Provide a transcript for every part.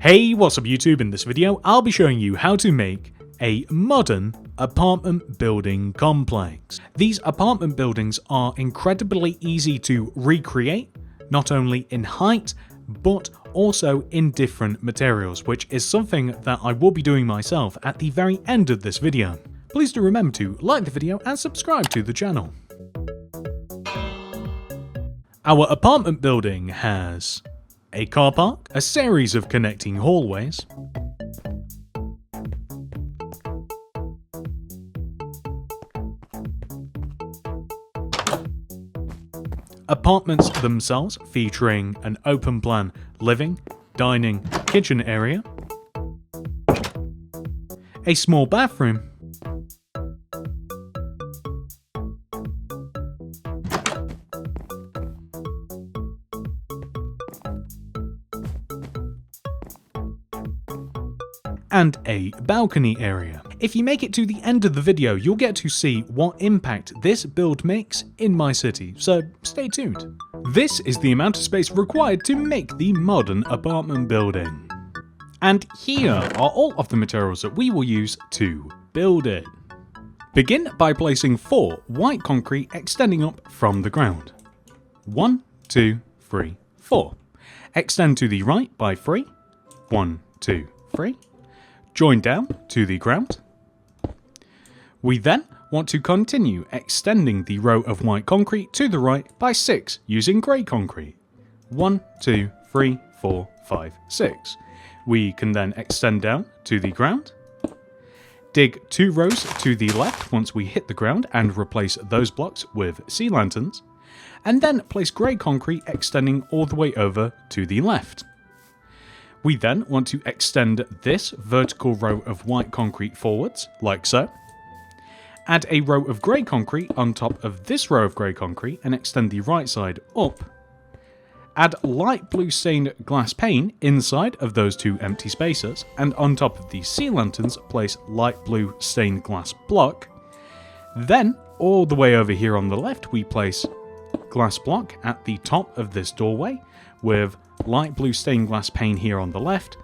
Hey, what's up YouTube? In this video, I'll be showing you how to make a modern apartment building complex. These apartment buildings are incredibly easy to recreate, not only in height, but also in different materials, which is something that I will be doing myself at the very end of this video. Please do remember to like the video and subscribe to the channel. Our apartment building has a car park, a series of connecting hallways, apartments themselves featuring an open plan living, dining, kitchen area, a small bathroom, and a balcony area. If you make it to the end of the video, you'll get to see what impact this build makes in my city, so stay tuned. This is the amount of space required to make the modern apartment building. And here are all of the materials that we will use to build it. Begin by placing 4 white concrete extending up from the ground. 1, 2, 3, 4. Extend to the right by 3. 1, 2, 3. Join down to the ground. We then want to continue extending the row of white concrete to the right by 6 using grey concrete. 1, 2, 3, 4, 5, 6. We can then extend down to the ground. Dig 2 rows to the left once we hit the ground and replace those blocks with sea lanterns. And then place grey concrete extending all the way over to the left. We then want to extend this vertical row of white concrete forwards, like so. Add a row of grey concrete on top of this row of grey concrete and extend the right side up. Add light blue stained glass pane inside of those 2 empty spaces, and on top of the sea lanterns place light blue stained glass block. Then, all the way over here on the left, we place glass block at the top of this doorway with light blue stained glass pane here on the left,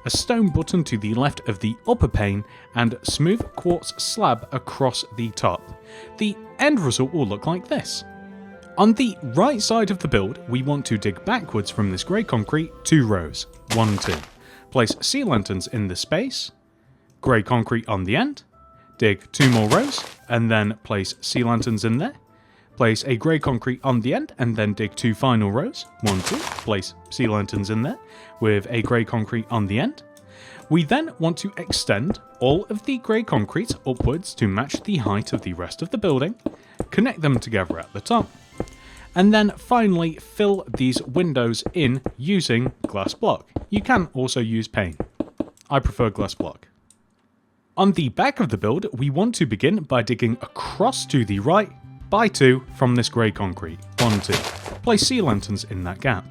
a stone button to the left of the upper pane, and smooth quartz slab across the top. The end result will look like this. On the right side of the build, we want to dig backwards from this grey concrete 2 rows. 1, 2. Place sea lanterns in the space, grey concrete on the end, dig 2 more rows, and then place sea lanterns in there. Place a grey concrete on the end and then dig 2 final rows. 1, 2. Place sea lanterns in there with a grey concrete on the end. We then want to extend all of the grey concrete upwards to match the height of the rest of the building, connect them together at the top, and then finally fill these windows in using glass block. You can also use pane. I prefer glass block. On the back of the build, we want to begin by digging across to the right by 2 from this grey concrete. 1, 2. Place sea lanterns in that gap.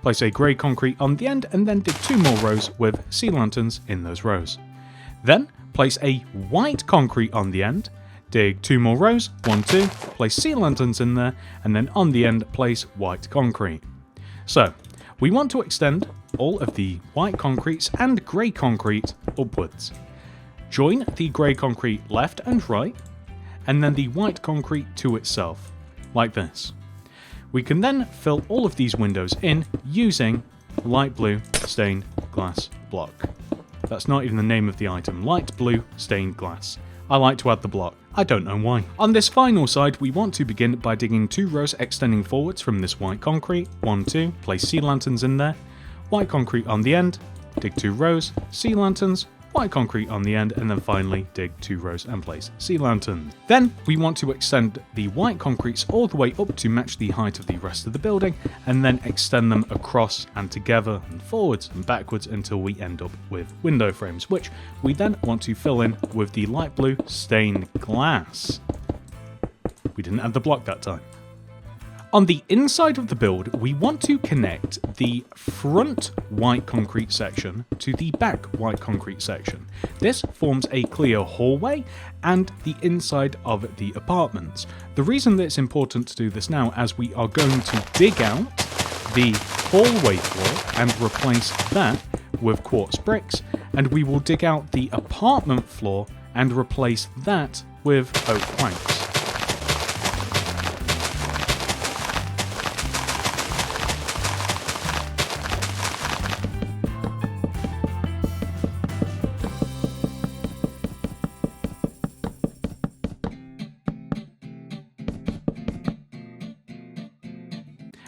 Place a grey concrete on the end and then dig 2 more rows with sea lanterns in those rows. Then place a white concrete on the end, dig 2 more rows. 1, 2. Place sea lanterns in there, and then on the end place white concrete. So we want to extend all of the white concretes and grey concrete upwards. Join the grey concrete left and right, and then the white concrete to itself, like this. We can then fill all of these windows in using light blue stained glass block. That's not even the name of the item, light blue stained glass. I like to add the block, I don't know why. On this final side, we want to begin by digging 2 rows extending forwards from this white concrete. 1, 2, place sea lanterns in there, white concrete on the end, dig 2 rows, sea lanterns, white concrete on the end, and then finally dig 2 rows and place sea lanterns. Then we want to extend the white concretes all the way up to match the height of the rest of the building, and then extend them across and together and forwards and backwards until we end up with window frames, which we then want to fill in with the light blue stained glass. We didn't add the block that time. On the inside of the build, we want to connect the front white concrete section to the back white concrete section. This forms a clear hallway and the inside of the apartments. The reason that it's important to do this now, as we are going to dig out the hallway floor and replace that with quartz bricks, and we will dig out the apartment floor and replace that with oak planks.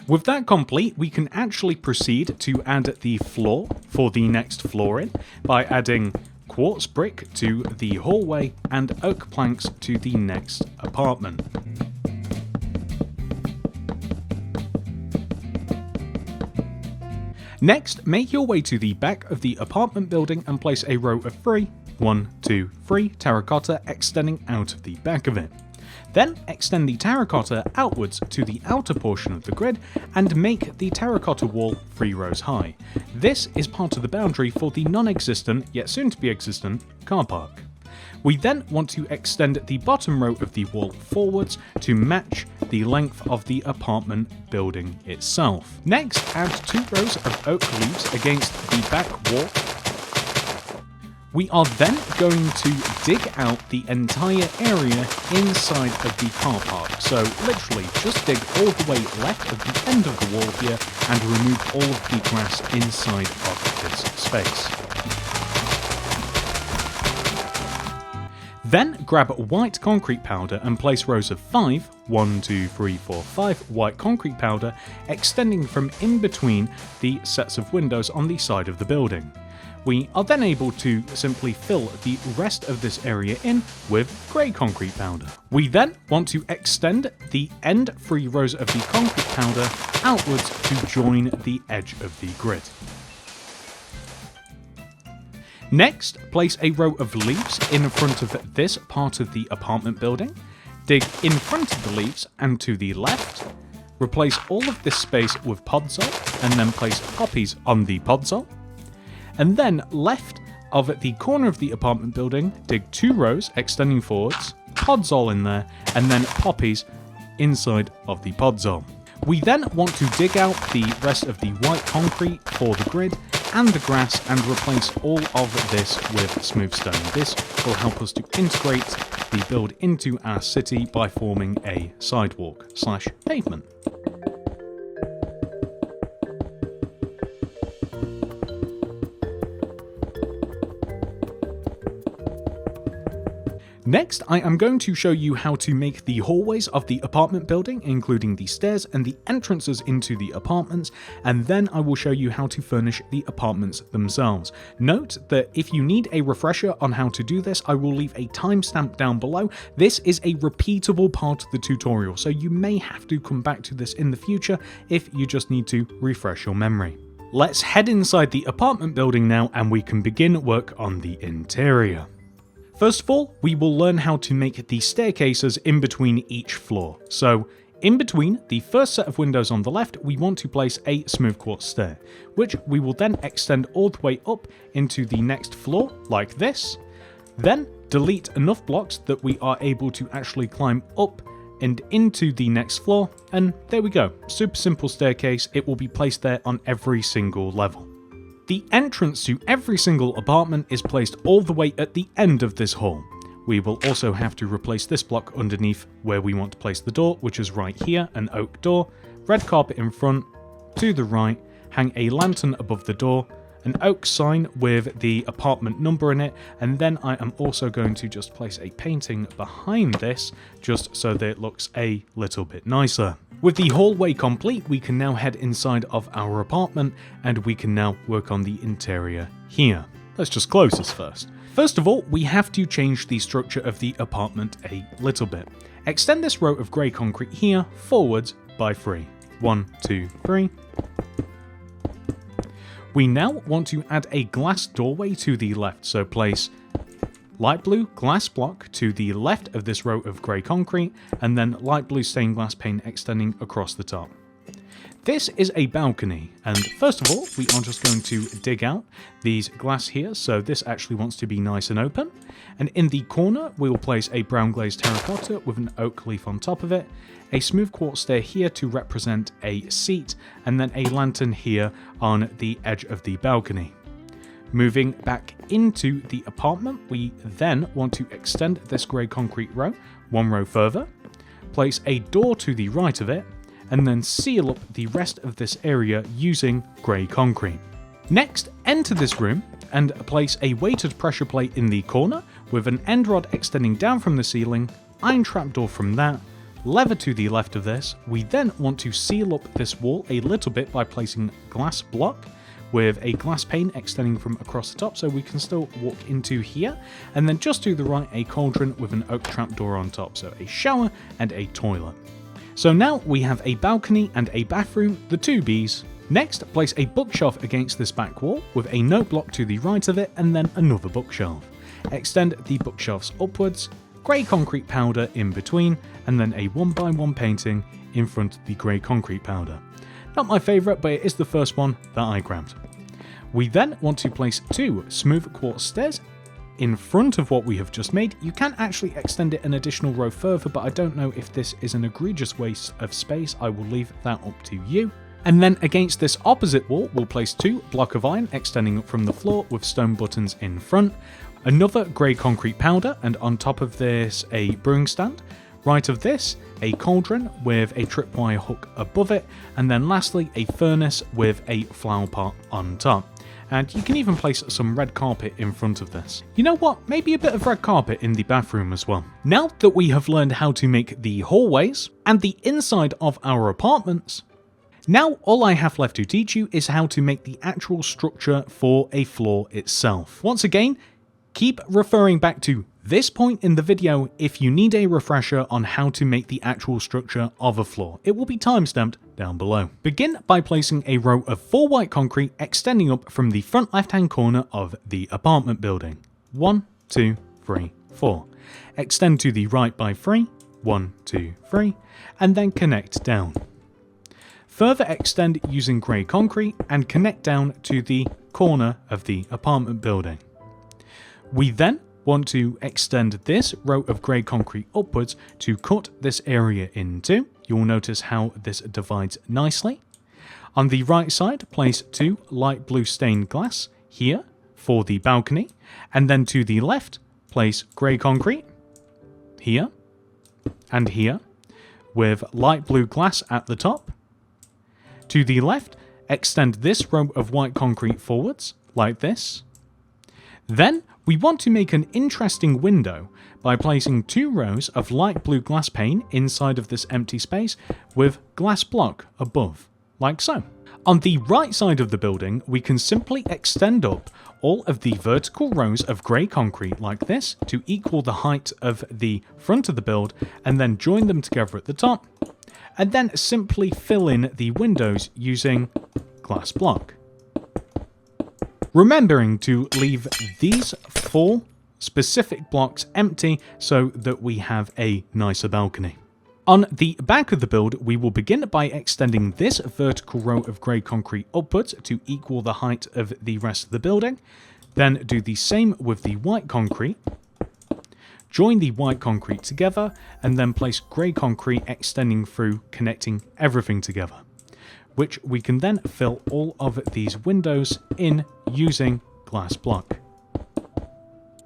With that complete, we can actually proceed to add the floor for the next floor in by adding quartz brick to the hallway and oak planks to the next apartment. Next, make your way to the back of the apartment building and place a row of 3 terracotta extending out of the back of it. Then extend the terracotta outwards to the outer portion of the grid and make the terracotta wall 3 rows high. This is part of the boundary for the non-existent, yet soon to be existent, car park. We then want to extend the bottom row of the wall forwards to match the length of the apartment building itself. Next, add 2 rows of oak leaves against the back wall. We are then going to dig out the entire area inside of the car park. So literally just dig all the way left of the end of the wall here and remove all of the grass inside of this space. Then grab white concrete powder and place rows of 5, 5 white concrete powder extending from in between the sets of windows on the side of the building. We are then able to simply fill the rest of this area in with grey concrete powder. We then want to extend the end 3 rows of the concrete powder outwards to join the edge of the grid. Next, place a row of leaves in front of this part of the apartment building. Dig in front of the leaves and to the left. Replace all of this space with podzol and then place poppies on the podzol. And then left of the corner of the apartment building, dig 2 rows extending forwards, podzol in there, and then poppies inside of the podzol. We then want to dig out the rest of the white concrete for the grid and the grass and replace all of this with smooth stone. This will help us to integrate the build into our city by forming a sidewalk/pavement. Next, I am going to show you how to make the hallways of the apartment building, including the stairs and the entrances into the apartments, and then I will show you how to furnish the apartments themselves. Note that if you need a refresher on how to do this, I will leave a timestamp down below. This is a repeatable part of the tutorial, so you may have to come back to this in the future if you just need to refresh your memory. Let's head inside the apartment building now and we can begin work on the interior. First of all, we will learn how to make the staircases in between each floor. So, in between the first set of windows on the left, we want to place a smooth quartz stair, which we will then extend all the way up into the next floor, like this. Then, delete enough blocks that we are able to actually climb up and into the next floor, and there we go. Super simple staircase, it will be placed there on every single level. The entrance to every single apartment is placed all the way at the end of this hall. We will also have to replace this block underneath where we want to place the door, which is right here, an oak door, red carpet in front, to the right, hang a lantern above the door, an oak sign with the apartment number in it, and then I am also going to just place a painting behind this, just so that it looks a little bit nicer. With the hallway complete, we can now head inside of our apartment, and we can now work on the interior here. Let's just close this first. First of all, we have to change the structure of the apartment a little bit. Extend this row of grey concrete here forwards by 3. 1, 2, 3. We now want to add a glass doorway to the left, so place light blue glass block to the left of this row of grey concrete, and then light blue stained glass pane extending across the top. This is a balcony, and first of all, we are just going to dig out these glass here, so this actually wants to be nice and open. And in the corner, we will place a brown glazed terracotta with an oak leaf on top of it, a smooth quartz stair here to represent a seat, and then a lantern here on the edge of the balcony. Moving back into the apartment, we then want to extend this grey concrete row one row further, place a door to the right of it, and then seal up the rest of this area using grey concrete. Next, enter this room and place a weighted pressure plate in the corner with an end rod extending down from the ceiling, iron trapdoor from that, lever to the left of this. We then want to seal up this wall a little bit by placing glass block with a glass pane extending from across the top so we can still walk into here, and then just to the right a cauldron with an oak trapdoor on top, so a shower and a toilet. So now we have a balcony and a bathroom, the two Bs. Next, place a bookshelf against this back wall with a note block to the right of it and then another bookshelf. Extend the bookshelves upwards, grey concrete powder in between, and then a 1x1 painting in front of the grey concrete powder. Not my favourite, but it is the first one that I grabbed. We then want to place two smooth quartz stairs in front of what we have just made. You can actually extend it an additional row further, but I don't know if this is an egregious waste of space. I will leave that up to you. And then against this opposite wall, we'll place two blocks of iron extending up from the floor with stone buttons in front, another grey concrete powder, and on top of this a brewing stand. Right of this, a cauldron with a tripwire hook above it, and then lastly a furnace with a flower pot on top. And you can even place some red carpet in front of this. You know what, maybe a bit of red carpet in the bathroom as well. Now that we have learned how to make the hallways and the inside of our apartments, now all I have left to teach you is how to make the actual structure for a floor itself. Once again, keep referring back to this point in the video if you need a refresher on how to make the actual structure of a floor. It will be timestamped down below. Begin by placing a row of 4 white concrete extending up from the front left hand corner of the apartment building. 1, 2, 3, 4. Extend to the right by 3, 1, 2, 3, and then connect down. Further extend using grey concrete and connect down to the corner of the apartment building. We then want to extend this row of grey concrete upwards to cut this area in two. You'll notice how this divides nicely. On the right side, place 2 light blue stained glass here for the balcony, and then to the left, place grey concrete here and here with light blue glass at the top. To the left, extend this row of white concrete forwards like this. Then we want to make an interesting window by placing 2 rows of light blue glass pane inside of this empty space with glass block above, like so. On the right side of the building, we can simply extend up all of the vertical rows of grey concrete like this to equal the height of the front of the build, and then join them together at the top, and then simply fill in the windows using glass block. Remembering to leave these 4 specific blocks empty so that we have a nicer balcony. On the back of the build, we will begin by extending this vertical row of grey concrete upwards to equal the height of the rest of the building. Then do the same with the white concrete. Join the white concrete together and then place grey concrete extending through, connecting everything together, which we can then fill all of these windows in using glass block.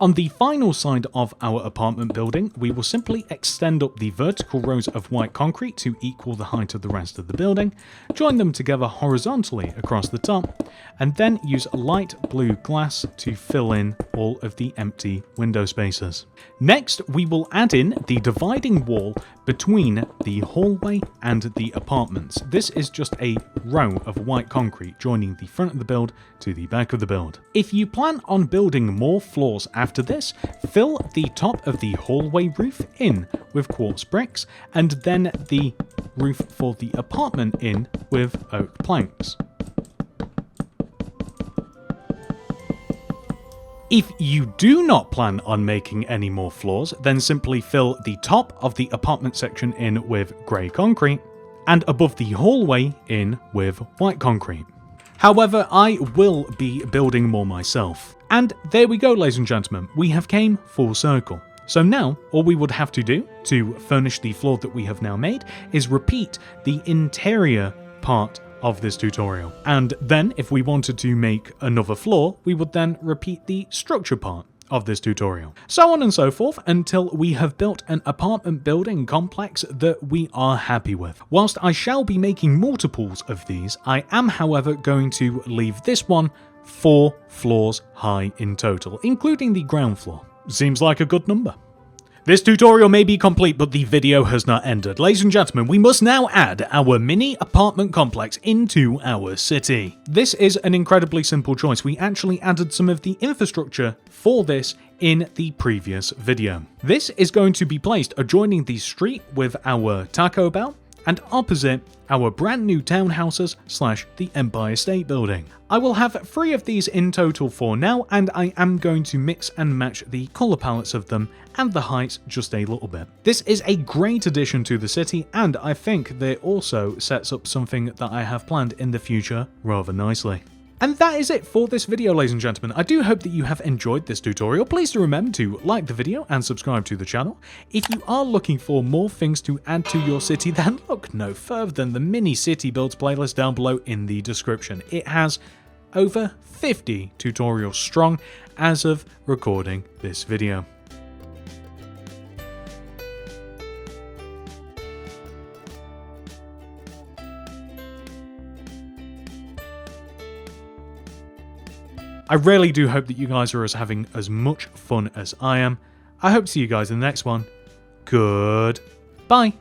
On the final side of our apartment building, we will simply extend up the vertical rows of white concrete to equal the height of the rest of the building, join them together horizontally across the top, and then use light blue glass to fill in all of the empty window spaces. Next, we will add in the dividing wall between the hallway and the apartments. This is just a row of white concrete joining the front of the build to the back of the build. If you plan on building more floors after this, fill the top of the hallway roof in with quartz bricks, and then the roof for the apartment in with oak planks. If you do not plan on making any more floors, then simply fill the top of the apartment section in with grey concrete, and above the hallway in with white concrete. However, I will be building more myself. And there we go, ladies and gentlemen, we have came full circle. So now, all we would have to do to furnish the floor that we have now made is repeat the interior part of this tutorial. And then if we wanted to make another floor, we would then repeat the structure part of this tutorial. So on and so forth until we have built an apartment building complex that we are happy with. Whilst I shall be making multiples of these, I am however going to leave this one 4 floors high in total, including the ground floor. Seems like a good number. This tutorial may be complete, but the video has not ended. Ladies and gentlemen, we must now add our mini apartment complex into our city. This is an incredibly simple choice. We actually added some of the infrastructure for this in the previous video. This is going to be placed adjoining the street with our Taco Bell and opposite our brand new townhouses / the Empire State Building. I will have 3 of these in total for now, and I am going to mix and match the color palettes of them and the heights just a little bit. This is a great addition to the city, and I think that it also sets up something that I have planned in the future rather nicely. And that is it for this video, ladies and gentlemen. I do hope that you have enjoyed this tutorial. Please do remember to like the video and subscribe to the channel. If you are looking for more things to add to your city, then look no further than the mini city builds playlist down below in the description. It has over 50 tutorials strong as of recording this video. I really do hope that you guys are having as much fun as I am. I hope to see you guys in the next one. Goodbye.